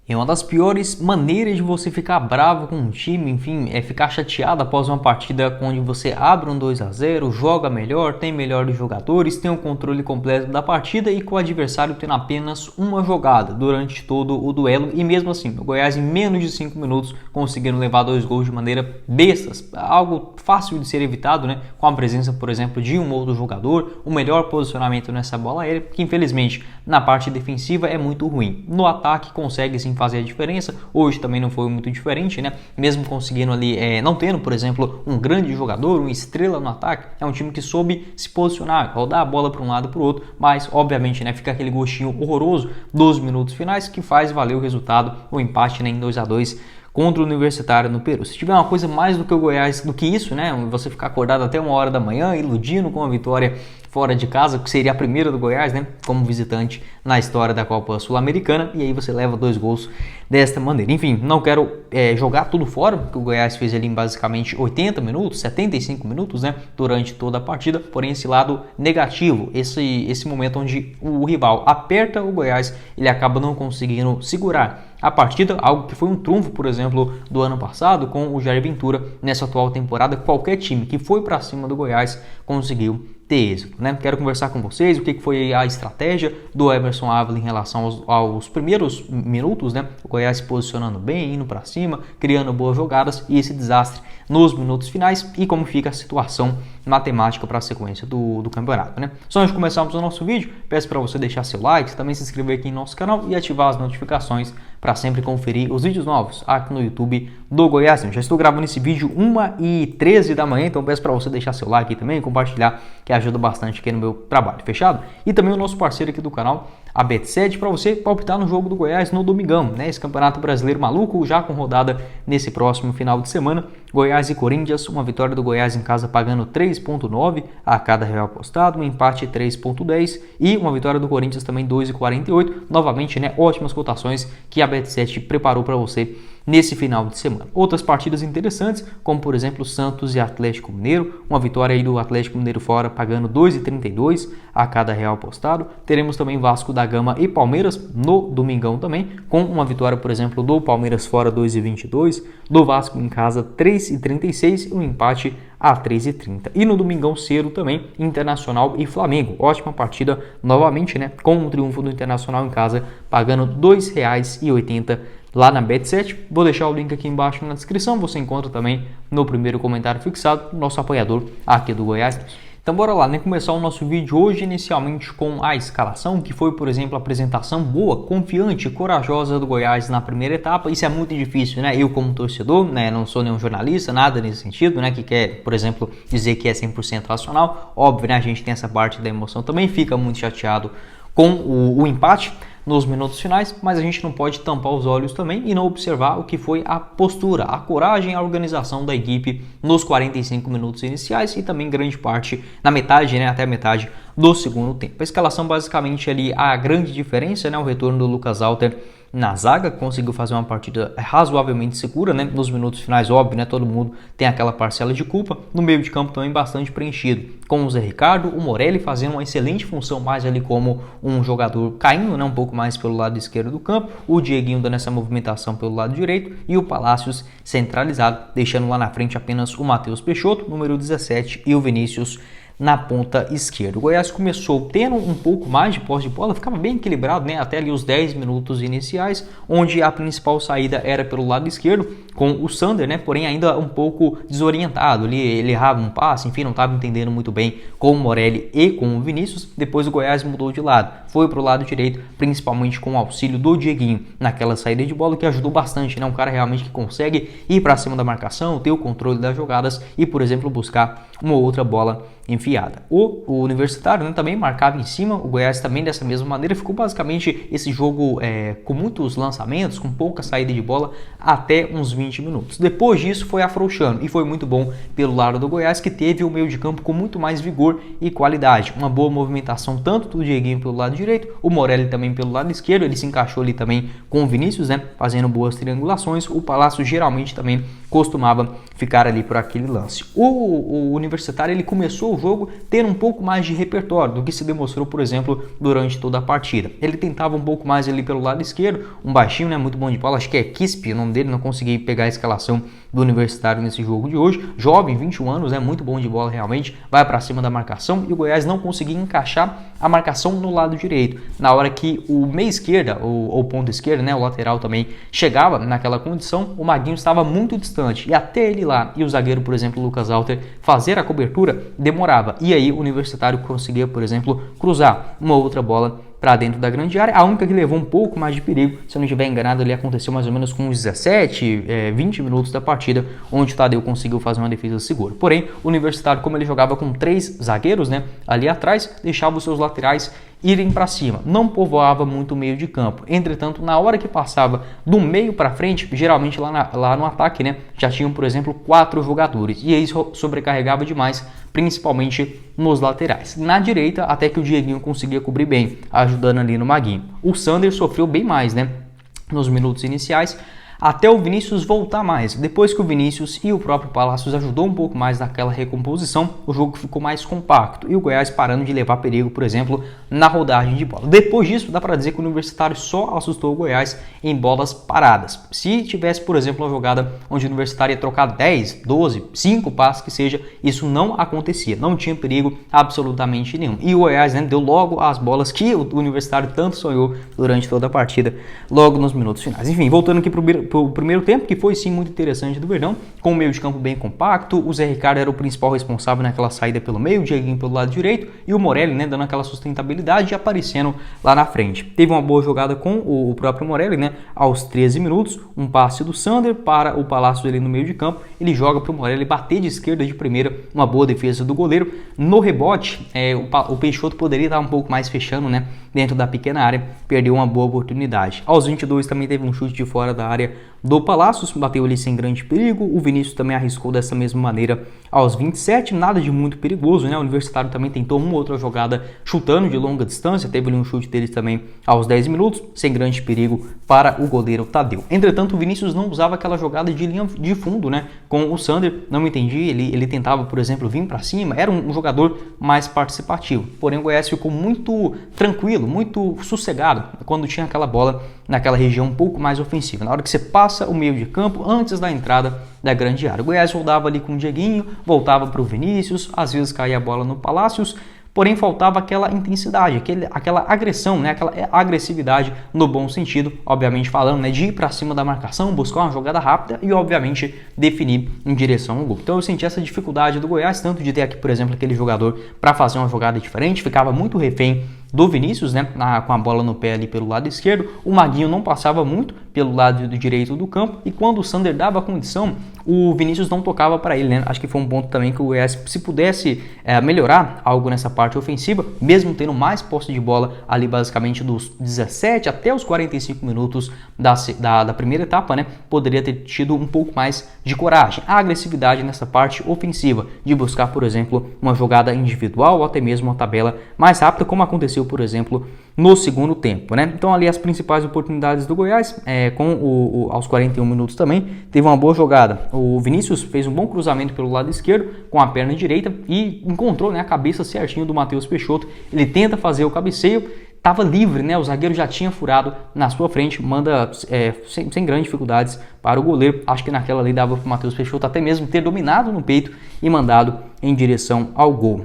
E uma das piores maneiras de você ficar bravo com um time, enfim, é ficar chateado após uma partida onde você abre um 2-0, joga melhor, tem melhores jogadores, tem o controle completo da partida e com o adversário tendo apenas uma jogada durante todo o duelo. E mesmo assim, o Goiás em menos de 5 minutos conseguindo levar 2 gols de maneira bestas, algo fácil de ser evitado, né? Com a presença, por exemplo, de um outro jogador, o melhor posicionamento nessa bola aérea, que infelizmente na parte defensiva é muito ruim. No ataque consegue sim fazer a diferença. Hoje também não foi muito diferente, né? Mesmo conseguindo ali, não tendo, por exemplo, um grande jogador, uma estrela no ataque, é um time que soube se posicionar, rodar a bola para um lado e para o outro, mas obviamente, né, fica aquele gostinho horroroso dos minutos finais que faz valer o resultado, o empate, né, em 2-2 contra o Universitário no Peru. Se tiver uma coisa mais do que o Goiás, do que isso, né, você ficar acordado até 1 hora da manhã, iludindo com a vitória fora de casa, que seria a primeira do Goiás, né, como visitante na história da Copa Sul-Americana, e aí você leva 2 gols desta maneira. Enfim, não quero jogar tudo fora, porque o Goiás fez ali em basicamente 80 minutos, 75 minutos, né, durante toda a partida, porém esse lado negativo, esse momento onde o rival aperta o Goiás, ele acaba não conseguindo segurar a partida, algo que foi um trunfo, por exemplo, do ano passado com o Jair Ventura. Nessa atual temporada, qualquer time que foi para cima do Goiás conseguiu ter êxito, né? Quero conversar com vocês o que foi a estratégia do Emerson Ávila em relação aos primeiros minutos, né? O Goiás se posicionando bem, indo para cima, criando boas jogadas, e esse desastre nos minutos finais, e como fica a situação matemática para a sequência do campeonato, né? Só antes de começarmos o nosso vídeo, peço para você deixar seu like, também se inscrever aqui no nosso canal e ativar as notificações para sempre conferir os vídeos novos aqui no YouTube do Goiás. Eu já estou gravando esse vídeo 1h13 da manhã, então peço para você deixar seu like e também compartilhar, que ajuda bastante aqui no meu trabalho, fechado? E também o nosso parceiro aqui do canal, a Bet7, para você palpitar no jogo do Goiás no domingão, né? Esse campeonato brasileiro maluco, já com rodada nesse próximo final de semana. Goiás e Corinthians, uma vitória do Goiás em casa pagando 3,9 a cada real apostado, um empate 3,10 e uma vitória do Corinthians também 2,48. Novamente, né, ótimas cotações que a Bet7 preparou para você nesse final de semana. Outras partidas interessantes, como por exemplo Santos e Atlético Mineiro, uma vitória aí do Atlético Mineiro fora pagando 2,32 a cada real apostado. Teremos também Vasco da Gama e Palmeiras no domingão também, com uma vitória, por exemplo, do Palmeiras fora 2,22, do Vasco em casa 3,36 e um empate a 3,30. E no domingão cedo também, Internacional e Flamengo. Ótima partida novamente, né, com o triunfo do Internacional em casa, pagando R$ 2,80 lá na Bet7. Vou deixar o link aqui embaixo na descrição, você encontra também no primeiro comentário fixado, nosso apoiador aqui do Goiás. Então bora lá, né? Começar o nosso vídeo hoje inicialmente com a escalação, que foi, por exemplo, a apresentação boa, confiante, corajosa do Goiás na primeira etapa. Isso é muito difícil, né? Eu como torcedor, né, não sou nenhum jornalista, nada nesse sentido, né, que quer, por exemplo, dizer que é 100% racional. Óbvio, né, a gente tem essa parte da emoção também, fica muito chateado com o empate nos minutos finais, mas a gente não pode tampar os olhos também e não observar o que foi a postura, a coragem, a organização da equipe nos 45 minutos iniciais e também grande parte na metade, né, até a metade do segundo tempo. A escalação basicamente ali, a grande diferença, né, o retorno do Lucas Alter na zaga, conseguiu fazer uma partida razoavelmente segura, né? Nos minutos finais, óbvio, né? Todo mundo tem aquela parcela de culpa. No meio de campo também bastante preenchido, com o Zé Ricardo, o Morelli fazendo uma excelente função mais ali como um jogador caindo, né? Um pouco mais pelo lado esquerdo do campo, o Dieguinho dando essa movimentação pelo lado direito e o Palácios centralizado, deixando lá na frente apenas o Matheus Peixoto, número 17, e o Vinícius na ponta esquerda. O Goiás começou tendo um pouco mais de posse de bola, ficava bem equilibrado, né, até ali os 10 minutos iniciais, onde a principal saída era pelo lado esquerdo, com o Sander, né, porém ainda um pouco desorientado, ele errava um passe, enfim, não estava entendendo muito bem com o Morelli e com o Vinícius. Depois o Goiás mudou de lado, foi para o lado direito, principalmente com o auxílio do Dieguinho naquela saída de bola, que ajudou bastante, né, um cara realmente que consegue ir para cima da marcação, ter o controle das jogadas e, por exemplo, buscar uma outra bola enfiada. O Universitário, né, também marcava em cima, o Goiás também dessa mesma maneira, ficou basicamente esse jogo com muitos lançamentos, com pouca saída de bola até uns 20 minutos. Depois disso foi afrouxando e foi muito bom pelo lado do Goiás, que teve o meio de campo com muito mais vigor e qualidade, uma boa movimentação tanto do Dieguinho pelo lado direito, o Morelli também pelo lado esquerdo, ele se encaixou ali também com o Vinícius, né, fazendo boas triangulações, o Palácio geralmente também costumava ficar ali por aquele lance. O Universitário ele começou o jogo tendo um pouco mais de repertório do que se demonstrou, por exemplo, durante toda a partida. Ele tentava um pouco mais ali pelo lado esquerdo, um baixinho, né, muito bom de bola, acho que é Kispe o nome dele, não consegui pegar a escalação do Universitário nesse jogo de hoje. Jovem, 21 anos, é muito bom de bola realmente, vai para cima da marcação e o Goiás não conseguia encaixar a marcação no lado direito. Na hora que o meia esquerda, ou ponta esquerda, né, o lateral também chegava naquela condição, o Maguinho estava muito distante e até ele lá e o zagueiro, por exemplo, o Lucas Alter, fazer a cobertura demorava. E aí o Universitário conseguia, por exemplo, cruzar uma outra bola para dentro da grande área. A única que levou um pouco mais de perigo, se eu não estiver enganado, ali aconteceu mais ou menos com uns 17, 20 minutos da partida, onde o Tadeu conseguiu fazer uma defesa segura. Porém, o Universitário, como ele jogava com 3 zagueiros, né, ali atrás, deixava os seus laterais irem para cima, não povoava muito o meio de campo. Entretanto, na hora que passava do meio para frente, geralmente lá no ataque, né, já tinham, por exemplo, 4 jogadores, e aí sobrecarregava demais, principalmente nos laterais. Na direita, até que o Dieguinho conseguia cobrir bem, ajudando ali no Maguinho. O Sander sofreu bem mais, né, nos minutos iniciais, até o Vinícius voltar mais. Depois que o Vinícius e o próprio Palácios ajudou um pouco mais naquela recomposição, o jogo ficou mais compacto e o Goiás parando de levar perigo, por exemplo, na rodagem de bola. Depois disso, dá para dizer que o Universitário só assustou o Goiás em bolas paradas. Se tivesse, por exemplo, uma jogada onde o Universitário ia trocar 10, 12, 5 passes que seja, isso não acontecia, não tinha perigo absolutamente nenhum. E o Goiás, né, deu logo as bolas que o Universitário tanto sonhou durante toda a partida, logo nos minutos finais. Enfim, voltando aqui para o primeiro tempo, que foi sim muito interessante do Verdão, com o meio de campo bem compacto, o Zé Ricardo era o principal responsável naquela saída pelo meio, o Dieguinho pelo lado direito e o Morelli, né, dando aquela sustentabilidade e aparecendo lá na frente. Teve uma boa jogada com o próprio Morelli, né, aos 13 minutos, um passe do Sander para o Palácio ali no meio de campo, ele joga para o Morelli bater de esquerda de primeira, uma boa defesa do goleiro. No rebote, o Peixoto poderia estar um pouco mais fechando, né, dentro da pequena área, perdeu uma boa oportunidade. Aos 22 também teve um chute de fora da área do Palácios, bateu ali sem grande perigo. O Vinícius também arriscou dessa mesma maneira aos 27, nada de muito perigoso, né? O Universitário também tentou uma outra jogada chutando de longa distância, teve ali um chute deles também aos 10 minutos, sem grande perigo para o goleiro Tadeu. Entretanto, o Vinícius não usava aquela jogada de linha de fundo, né, com o Sander, não entendi, ele tentava, por exemplo, vir para cima, era um jogador mais participativo, porém o Goiás ficou muito tranquilo, muito sossegado quando tinha aquela bola naquela região um pouco mais ofensiva, na hora que você passa o meio de campo antes da entrada da grande área. O Goiás rodava ali com o Dieguinho, voltava para o Vinícius, às vezes caía a bola no Palácios, porém faltava aquela intensidade, aquela agressão, né, aquela agressividade no bom sentido, obviamente falando, né, de ir para cima da marcação, buscar uma jogada rápida e obviamente definir em direção ao gol. Então eu senti essa dificuldade do Goiás, tanto de ter aqui, por exemplo, aquele jogador para fazer uma jogada diferente, ficava muito refém do Vinícius, né, com a bola no pé ali pelo lado esquerdo. O Maguinho não passava muito pelo lado do direito do campo e quando o Sander dava a condição, o Vinícius não tocava para ele, né? Acho que foi um ponto também que o Goiás, se pudesse melhorar algo nessa parte ofensiva, mesmo tendo mais posse de bola ali basicamente dos 17 até os 45 minutos da primeira etapa, né, poderia ter tido um pouco mais de coragem, a agressividade nessa parte ofensiva, de buscar, por exemplo, uma jogada individual ou até mesmo uma tabela mais rápida, como aconteceu, por exemplo, no segundo tempo, né? Então ali as principais oportunidades do Goiás, aos 41 minutos também, teve uma boa jogada. O Vinícius fez um bom cruzamento pelo lado esquerdo com a perna direita e encontrou, né, a cabeça certinho do Matheus Peixoto. Ele tenta fazer o cabeceio, estava livre, né? O zagueiro já tinha furado na sua frente, manda sem grandes dificuldades para o goleiro. Acho que naquela ali dava para o Matheus Peixoto até mesmo ter dominado no peito e mandado em direção ao gol.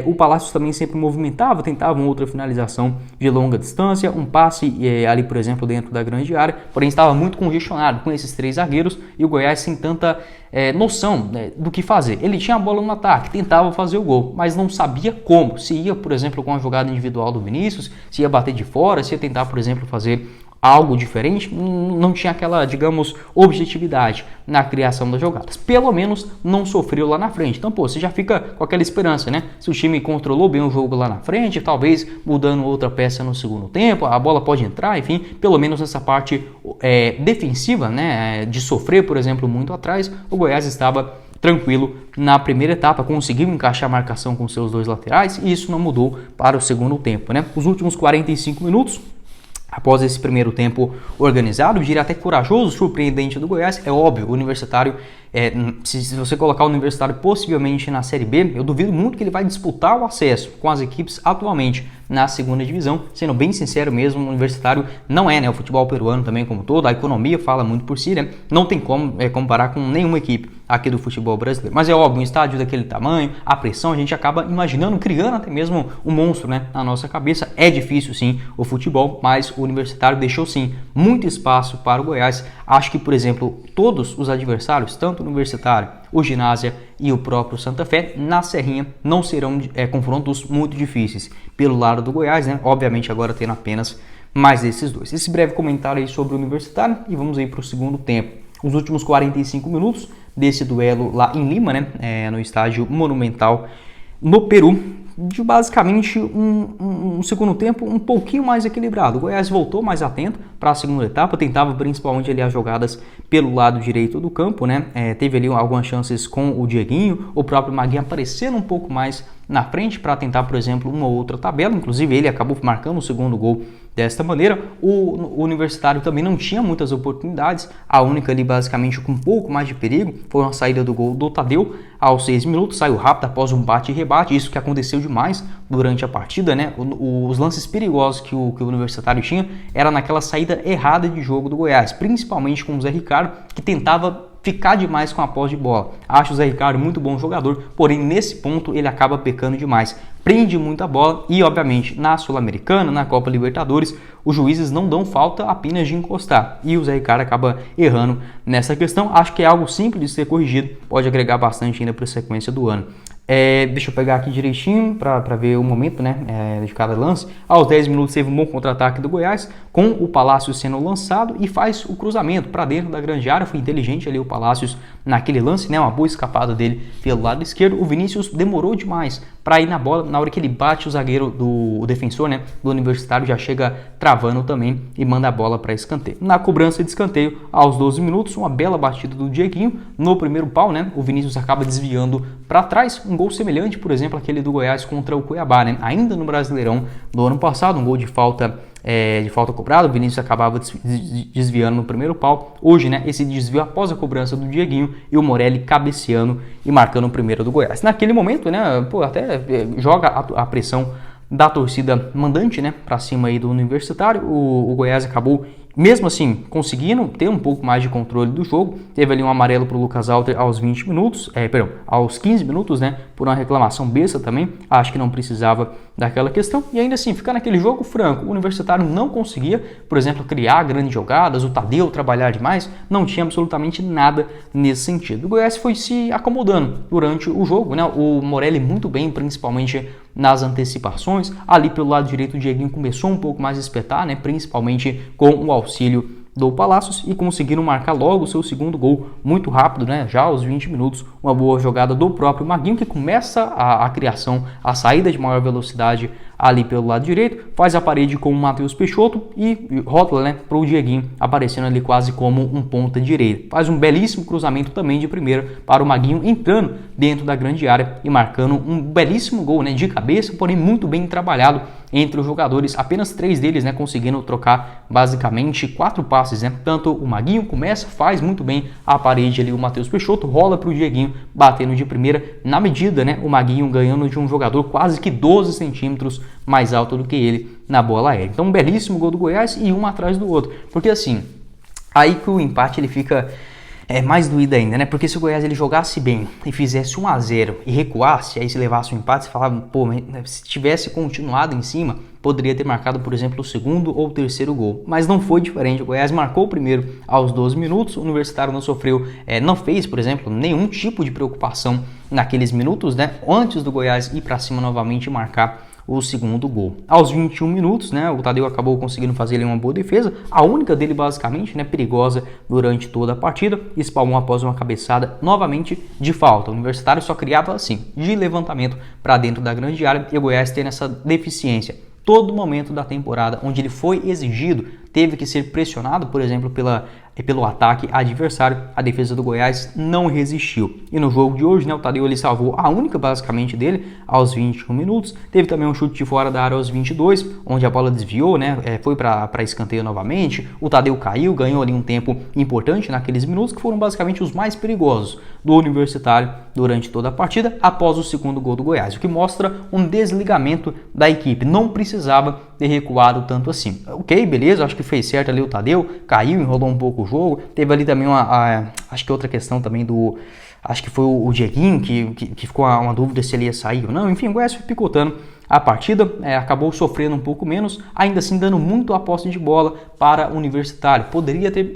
O Palácios também sempre movimentava, tentava uma outra finalização de longa distância, um passe ali, por exemplo, dentro da grande área, porém estava muito congestionado com esses 3 zagueiros e o Goiás sem tanta noção, né, do que fazer. Ele tinha a bola no ataque, tentava fazer o gol, mas não sabia como. Se ia, por exemplo, com a jogada individual do Vinícius, se ia bater de fora, se ia tentar, por exemplo, fazer algo diferente, não tinha aquela, digamos, objetividade na criação das jogadas. Pelo menos não sofreu lá na frente. Então, você já fica com aquela esperança, né? Se o time controlou bem o jogo lá na frente, talvez mudando outra peça no segundo tempo, a bola pode entrar, enfim, pelo menos nessa parte defensiva, né, de sofrer, por exemplo, muito atrás, o Goiás estava tranquilo na primeira etapa, conseguiu encaixar a marcação com seus 2 laterais e isso não mudou para o segundo tempo, né? Os últimos 45 minutos, após esse primeiro tempo organizado, diria até corajoso, surpreendente do Goiás. É óbvio, o Universitário, se você colocar o Universitário possivelmente na Série B, eu duvido muito que ele vai disputar o acesso com as equipes atualmente na segunda divisão. Sendo bem sincero mesmo, o Universitário não é, né, o futebol peruano também como todo, a economia fala muito por si, né? Não tem como comparar com nenhuma equipe aqui do futebol brasileiro. Mas é óbvio, um estádio daquele tamanho, a pressão, a gente acaba imaginando, criando até mesmo um monstro, né, na nossa cabeça. É difícil sim o futebol, mas o Universitário deixou sim muito espaço para o Goiás. Acho que, por exemplo, todos os adversários, tanto o Universitário, o Ginásia e o próprio Santa Fé, na Serrinha, não serão confrontos muito difíceis pelo lado do Goiás, né? Obviamente agora tendo apenas mais desses dois. Esse breve comentário aí sobre o Universitário e vamos aí para o segundo tempo. Os últimos 45 minutos desse duelo lá em Lima, né? No estádio Monumental no Peru, de basicamente um segundo tempo um pouquinho mais equilibrado. O Goiás voltou mais atento para a segunda etapa, tentava principalmente ali as jogadas pelo lado direito do campo, né? Teve ali algumas chances com o Dieguinho, o próprio Maguinho aparecendo um pouco mais na frente para tentar, por exemplo, uma outra tabela. Inclusive ele acabou marcando o segundo gol desta maneira. O Universitário também não tinha muitas oportunidades, a única ali basicamente com um pouco mais de perigo foi uma saída do gol do Tadeu aos 6 minutos, saiu rápido após um bate e rebate, isso que aconteceu demais durante a partida, né? Os lances perigosos que o Universitário tinha era naquela saída errada de jogo do Goiás, principalmente com o Zé Ricardo, que tentava ficar demais com a posse de bola. Acho o Zé Ricardo muito bom jogador, porém nesse ponto ele acaba pecando demais. Prende muita bola e, obviamente, na Sul-Americana, na Copa Libertadores, os juízes não dão falta apenas de encostar. E o Zé Ricardo acaba errando nessa questão. Acho que é algo simples de ser corrigido, pode agregar bastante ainda para a sequência do ano. Deixa eu pegar aqui direitinho para ver o momento, né, de cada lance. Aos 10 minutos teve um bom contra-ataque do Goiás, com o Palácios sendo lançado e faz o cruzamento para dentro da grande área. Foi inteligente ali o Palácios naquele lance, né, uma boa escapada dele pelo lado esquerdo. O Vinícius demorou demais para ir na bola, na hora que ele bate o zagueiro o defensor, né, do Universitário já chega travando também e manda a bola para escanteio. Na cobrança de escanteio, aos 12 minutos, uma bela batida do Dieguinho no primeiro pau, né, o Vinícius acaba desviando para trás, um gol semelhante, por exemplo, aquele do Goiás contra o Cuiabá, né, ainda no Brasileirão do ano passado, um gol de falta cobrada, o Vinícius acabava desviando no primeiro pau. Hoje, né, esse desvio após a cobrança do Dieguinho e o Morelli cabeceando e marcando o primeiro do Goiás. Naquele momento, né, até joga a pressão da torcida mandante, né, para cima aí do Universitário. O Goiás acabou, mesmo assim, conseguindo ter um pouco mais de controle do jogo. Teve ali um amarelo para o Lucas Alter aos 20 minutos, aos 15 minutos, né, por uma reclamação besta também. Acho que não precisava daquela questão. E ainda assim, ficar naquele jogo franco. O Universitário não conseguia, por exemplo, criar grandes jogadas, o Tadeu trabalhar demais, não tinha absolutamente nada nesse sentido. O Goiás foi se acomodando durante o jogo, né, o Morelli muito bem, principalmente nas antecipações. Ali pelo lado direito o Dieguinho começou um pouco mais a espetar, né, principalmente com o auxílio do Palácios, e conseguiram marcar logo o seu segundo gol muito rápido, né, já aos 20 minutos, uma boa jogada do próprio Maguinho, que começa a criação, a saída de maior velocidade ali pelo lado direito, faz a parede com o Matheus Peixoto e rótula, né, para o Dieguinho, aparecendo ali quase como um ponta direita. Faz um belíssimo cruzamento também de primeira para o Maguinho, entrando dentro da grande área e marcando um belíssimo gol, né, de cabeça, porém muito bem trabalhado entre os jogadores, apenas 3 deles, né, conseguindo trocar basicamente 4 passes, né, tanto o Maguinho começa, faz muito bem a parede ali, o Matheus Peixoto rola para o Dieguinho, batendo de primeira, na medida, né, o Maguinho ganhando de um jogador quase que 12 centímetros mais alto do que ele na bola aérea. Então um belíssimo gol do Goiás e um atrás do outro, porque assim, aí que o empate ele fica mais doído ainda, né? Porque se o Goiás ele jogasse bem e fizesse 1-0 e recuasse, aí se levasse um empate, você falava, pô, se tivesse continuado em cima, poderia ter marcado, por exemplo, o segundo ou o terceiro gol. Mas não foi diferente, o Goiás marcou o primeiro aos 12 minutos, o Universitário não sofreu, não fez, por exemplo, nenhum tipo de preocupação naqueles minutos, né? Antes do Goiás ir para cima novamente e marcar o segundo gol. Aos 21 minutos, né, o Tadeu acabou conseguindo fazer ali uma boa defesa, a única dele basicamente, né, perigosa durante toda a partida, espalmou após uma cabeçada novamente de falta. O Universitário só criava assim, de levantamento para dentro da grande área, e o Goiás tendo essa deficiência todo momento da temporada, onde ele foi exigido teve que ser pressionado, por exemplo, pelo ataque adversário. A defesa do Goiás não resistiu. E no jogo de hoje, né, o Tadeu ele salvou a única basicamente dele aos 21 minutos. Teve também um chute de fora da área aos 22, onde a bola desviou, né, foi para escanteio novamente. O Tadeu caiu, ganhou ali um tempo importante naqueles minutos, que foram basicamente os mais perigosos do Universitário durante toda a partida, após o segundo gol do Goiás, o que mostra um desligamento da equipe. Não precisava ter recuado tanto assim. Ok, beleza, acho que fez certo ali o Tadeu, caiu, enrolou um pouco o jogo. Teve ali também acho que outra questão também acho que foi o Dieguinho, que ficou uma dúvida se ele ia sair ou não. Enfim, o Goiás foi picotando a partida, acabou sofrendo um pouco menos, ainda assim dando muito a posse de bola para o Universitário. Poderia ter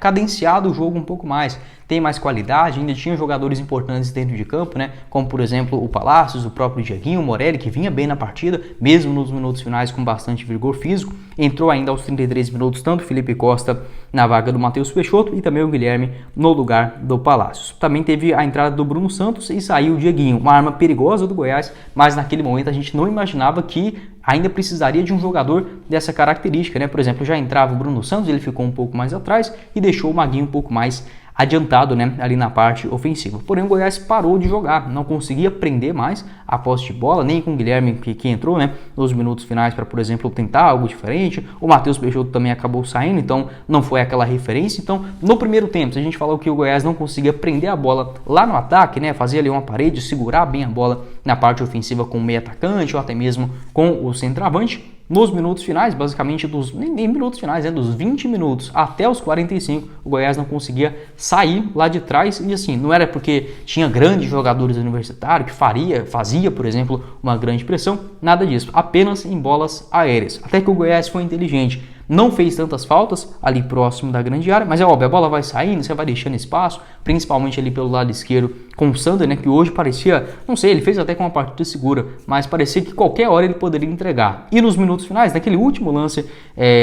cadenciado o jogo um pouco mais, tem mais qualidade, ainda tinha jogadores importantes dentro de campo, né? Como por exemplo o Palácios, o próprio Dieguinho, o Morelli, que vinha bem na partida, mesmo nos minutos finais com bastante vigor físico. Entrou ainda aos 33 minutos tanto o Felipe Costa na vaga do Matheus Peixoto e também o Guilherme no lugar do Palácios. Também teve a entrada do Bruno Santos e saiu o Dieguinho, uma arma perigosa do Goiás, mas naquele momento a gente não imaginava que ainda precisaria de um jogador dessa característica, né? Por exemplo, já entrava o Bruno Santos, ele ficou um pouco mais atrás e deixou o Maguinho um pouco mais adiantado, né, ali na parte ofensiva. Porém, o Goiás parou de jogar, não conseguia prender mais a posse de bola, nem com o Guilherme que entrou, né, nos minutos finais para, por exemplo, tentar algo diferente. O Matheus Peixoto também acabou saindo, então não foi aquela referência. Então, no primeiro tempo, se a gente falou que o Goiás não conseguia prender a bola lá no ataque, né, fazer ali uma parede, segurar bem a bola na parte ofensiva com o meio atacante ou até mesmo com o centroavante, nos minutos finais, basicamente nem minutos finais, né, dos 20 minutos até os 45, o Goiás não conseguia sair lá de trás. E assim, não era porque tinha grandes jogadores universitários que fazia, por exemplo, uma grande pressão, nada disso, apenas em bolas aéreas. Até que o Goiás foi inteligente, não fez tantas faltas ali próximo da grande área, mas é óbvio, a bola vai saindo, você vai deixando espaço, principalmente ali pelo lado esquerdo com o Sander, né, que hoje parecia, não sei, ele fez até com uma partida segura, mas parecia que qualquer hora ele poderia entregar. E nos minutos finais, naquele último lance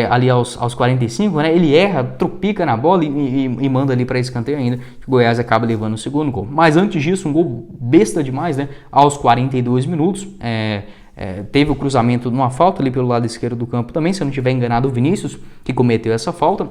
ali aos 45, né, ele erra, tropica na bola e manda ali para escanteio ainda, que o Goiás acaba levando o segundo gol. Mas antes disso, um gol besta demais, né, aos 42 minutos, teve o cruzamento numa falta ali pelo lado esquerdo do campo também, se eu não estiver enganado, o Vinícius que cometeu essa falta.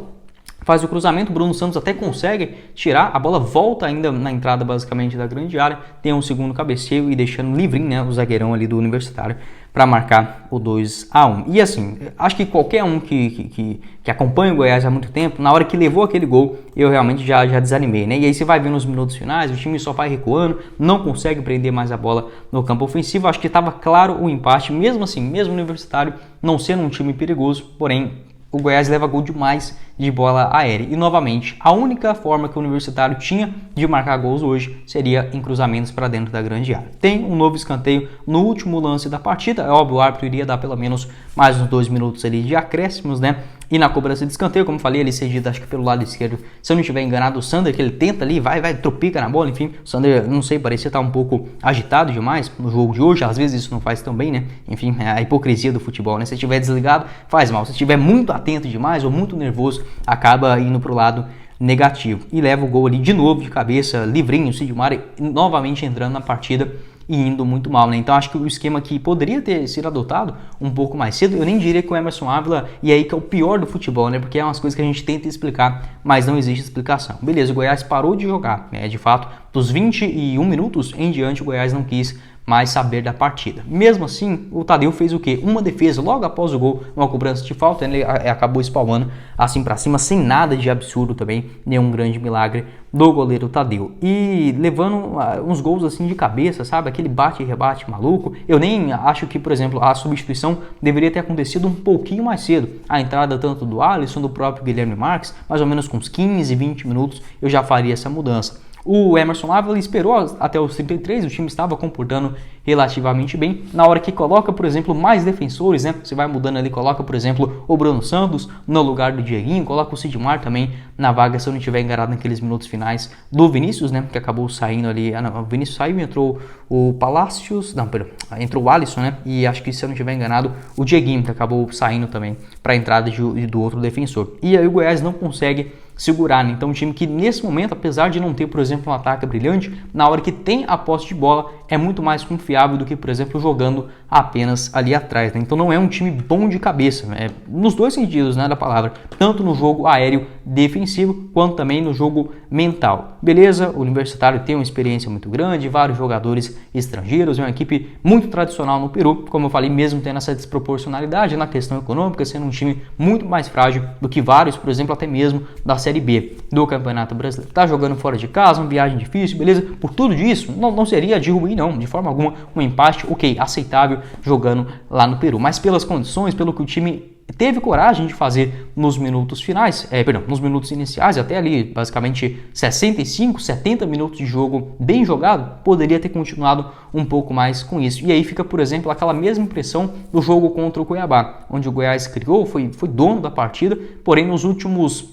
Faz o cruzamento, o Bruno Santos até consegue tirar, a bola volta ainda na entrada basicamente da grande área, tem um segundo cabeceio e deixando livrinho, né, o zagueirão ali do Universitário para marcar o 2-1. E assim, acho que qualquer um que acompanha o Goiás há muito tempo, na hora que levou aquele gol, eu realmente já desanimei, né? E aí você vai ver nos minutos finais, o time só vai recuando, não consegue prender mais a bola no campo ofensivo. Acho que estava claro o empate, mesmo assim, mesmo o Universitário não sendo um time perigoso, porém o Goiás leva gol demais de bola aérea. E novamente, a única forma que o Universitário tinha de marcar gols hoje seria em cruzamentos para dentro da grande área. Tem um novo escanteio no último lance da partida. É óbvio, o árbitro iria dar pelo menos mais uns 2 minutos ali de acréscimos, né? E na cobrança de escanteio, como falei, ele cedido acho que pelo lado esquerdo, se eu não estiver enganado, o Sander, que ele tenta ali, vai, tropica na bola, enfim, o Sander, não sei, parecia estar um pouco agitado demais no jogo de hoje, às vezes isso não faz tão bem, né? Enfim, é a hipocrisia do futebol, né? Se estiver desligado, faz mal, se estiver muito atento demais ou muito nervoso, acaba indo pro lado negativo. E leva o gol ali de novo, de cabeça, livrinho, o Sidmar novamente entrando na partida e indo muito mal, né? Então acho que o esquema que poderia ter sido adotado um pouco mais cedo, eu nem diria que o Emerson Ávila, e aí que é o pior do futebol, né? Porque é umas coisas que a gente tenta explicar, mas não existe explicação. Beleza, o Goiás parou de jogar, né? De fato, dos 21 minutos em diante o Goiás não quis mais saber da partida. Mesmo assim, o Tadeu fez o quê? Uma defesa logo após o gol, uma cobrança de falta, ele acabou espalmando assim para cima, sem nada de absurdo também, nenhum grande milagre do goleiro Tadeu. E levando uns gols assim de cabeça, sabe? Aquele bate e rebate maluco. Eu nem acho que, por exemplo, a substituição deveria ter acontecido um pouquinho mais cedo. A entrada tanto do Alisson, do próprio Guilherme Marques, mais ou menos com uns 15, 20 minutos, eu já faria essa mudança. O Emerson Ávila esperou até os 33, o time estava comportando relativamente bem. Na hora que coloca, por exemplo, mais defensores, né? Você vai mudando ali, coloca, por exemplo, o Bruno Santos no lugar do Dieguinho, coloca o Sidmar também na vaga, se eu não estiver enganado, naqueles minutos finais do Vinícius, né? Que acabou saindo ali. O Vinícius saiu e entrou o Palácios, não, perdão, entrou o Alisson, né? E acho que, se eu não estiver enganado, o Dieguinho, que acabou saindo também para a entrada do outro defensor. E aí o Goiás não consegue segurar, né? Então um time que nesse momento, apesar de não ter, por exemplo, um ataque brilhante, na hora que tem a posse de bola é muito mais confiável do que, por exemplo, jogando apenas ali atrás, né? Então não é um time bom de cabeça, né? Nos dois sentidos, né, da palavra, tanto no jogo aéreo defensivo quanto também no jogo mental. Beleza, o Universitário tem uma experiência muito grande, vários jogadores estrangeiros, é uma equipe muito tradicional no Peru, como eu falei, mesmo tendo essa desproporcionalidade na questão econômica, sendo um time muito mais frágil do que vários, por exemplo, até mesmo da Série B do Campeonato Brasileiro. Tá jogando fora de casa, uma viagem difícil, beleza? Por tudo isso, não seria de ruim, não, de forma alguma, um empate, ok, aceitável jogando lá no Peru. Mas pelas condições, pelo que o time teve coragem de fazer nos minutos finais, nos minutos iniciais, até ali basicamente 65, 70 minutos de jogo bem jogado, poderia ter continuado um pouco mais com isso. E aí fica, por exemplo, aquela mesma impressão do jogo contra o Cuiabá, onde o Goiás criou, foi dono da partida, porém nos últimos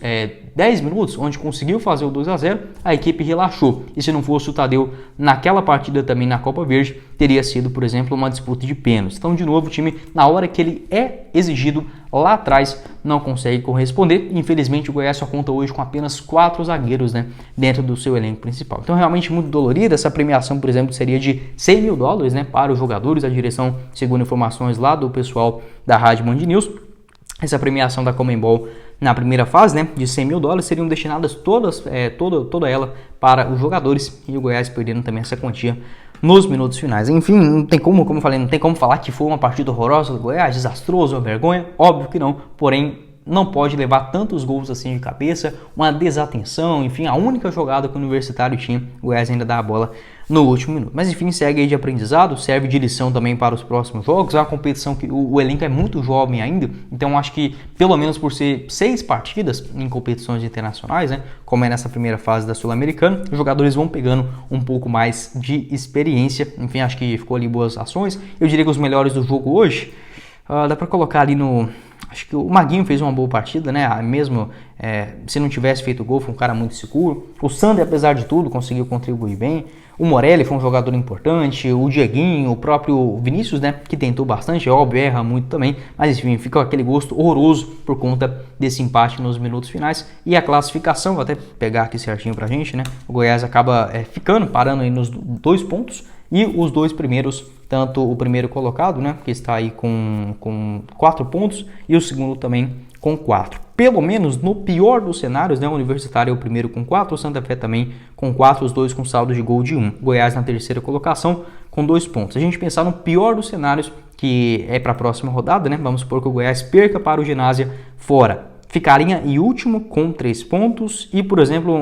10 minutos, onde conseguiu fazer o 2-0, a equipe relaxou. E se não fosse o Tadeu naquela partida também na Copa Verde, teria sido, por exemplo, uma disputa de pênaltis. Então, de novo, o time, na hora que ele é exigido lá atrás, não consegue corresponder. Infelizmente, o Goiás só conta hoje com apenas 4 zagueiros, né, dentro do seu elenco principal. Então, realmente muito dolorida. Essa premiação, por exemplo, seria de $100 mil, né, para os jogadores. A direção, segundo informações lá do pessoal da Rádio Band News, essa premiação da Conmebol na primeira fase, né, de $100 mil, seriam destinadas toda ela para os jogadores, e o Goiás perdendo também essa quantia nos minutos finais. Enfim, não tem como eu falei, não tem como falar que foi uma partida horrorosa do Goiás, desastroso, uma vergonha, óbvio que não, porém não pode levar tantos gols assim de cabeça, uma desatenção, enfim, a única jogada que o Universitário tinha, o Goiás ainda dá a bola no último minuto. Mas enfim, segue aí de aprendizado, serve de lição também para os próximos jogos. É uma competição que o elenco é muito jovem ainda, então acho que pelo menos por ser 6 partidas em competições internacionais, né, como é nessa primeira fase da Sul-Americana, os jogadores vão pegando um pouco mais de experiência. Enfim, acho que ficou ali boas ações. Eu diria que os melhores do jogo hoje, dá para colocar ali no... Acho que o Maguinho fez uma boa partida, né? Mesmo se não tivesse feito gol, foi um cara muito seguro. O Sander, apesar de tudo, conseguiu contribuir bem. O Morelli foi um jogador importante. O Dieguinho, o próprio Vinícius, né? Que tentou bastante, é óbvio, erra muito também. Mas enfim, fica aquele gosto horroroso por conta desse empate nos minutos finais. E a classificação, vou até pegar aqui certinho pra gente, né? O Goiás acaba parando aí nos 2 pontos. E os 2 primeiros, tanto o primeiro colocado, né, que está aí com 4 pontos, e o segundo também com 4. Pelo menos no pior dos cenários, né, o Universitário é o primeiro com 4, o Santa Fé também com 4, os 2 com saldo de gol de 1. Goiás na terceira colocação com 2 pontos. Se a gente pensar no pior dos cenários, que é para a próxima rodada, né, vamos supor que o Goiás perca para o Ginásio fora. Ficaria em último com 3 pontos e, por exemplo,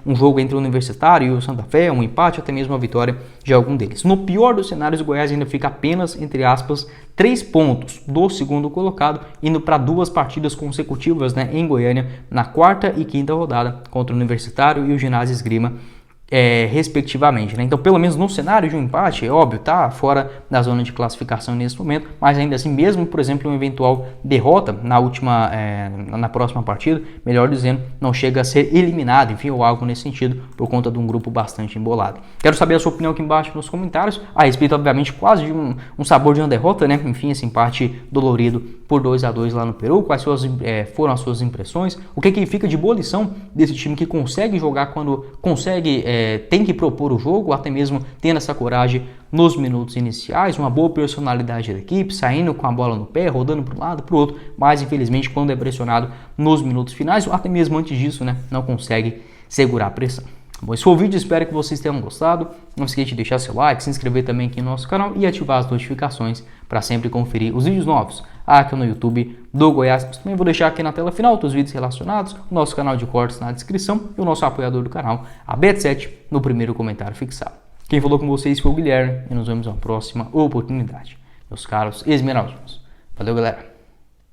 um jogo entre o Universitário e o Santa Fé, um empate, até mesmo a vitória de algum deles. No pior dos cenários, o Goiás ainda fica apenas, entre aspas, 3 pontos do segundo colocado, indo para 2 partidas consecutivas, né, em Goiânia, na quarta e quinta rodada, contra o Universitário e o Ginásio Esgrima, respectivamente, né? Então, pelo menos no cenário de um empate, é óbvio, tá fora da zona de classificação nesse momento, mas ainda assim, mesmo, por exemplo, uma eventual derrota na próxima partida, melhor dizendo, não chega a ser eliminado, enfim, ou algo nesse sentido, por conta de um grupo bastante embolado. Quero saber a sua opinião aqui embaixo nos comentários, a respeito, obviamente, quase de um sabor de uma derrota, né? Enfim, esse empate dolorido por 2-2 lá no Peru. Quais foram as suas impressões? O que fica de boa lição desse time que consegue jogar quando consegue tem que propor o jogo, até mesmo tendo essa coragem nos minutos iniciais, uma boa personalidade da equipe, saindo com a bola no pé, rodando para um lado, para o outro, mas infelizmente quando é pressionado nos minutos finais, ou até mesmo antes disso, né, não consegue segurar a pressão. Bom, esse foi o vídeo, espero que vocês tenham gostado. Não esqueça de deixar seu like, se inscrever também aqui no nosso canal e ativar as notificações para sempre conferir os vídeos novos aqui no YouTube do Goiás. Também vou deixar aqui na tela final outros vídeos relacionados, o nosso canal de cortes na descrição e o nosso apoiador do canal, a Bet7, no primeiro comentário fixado. Quem falou com vocês foi o Guilherme e nos vemos na próxima oportunidade. Meus caros esmeraldinos. Valeu, galera!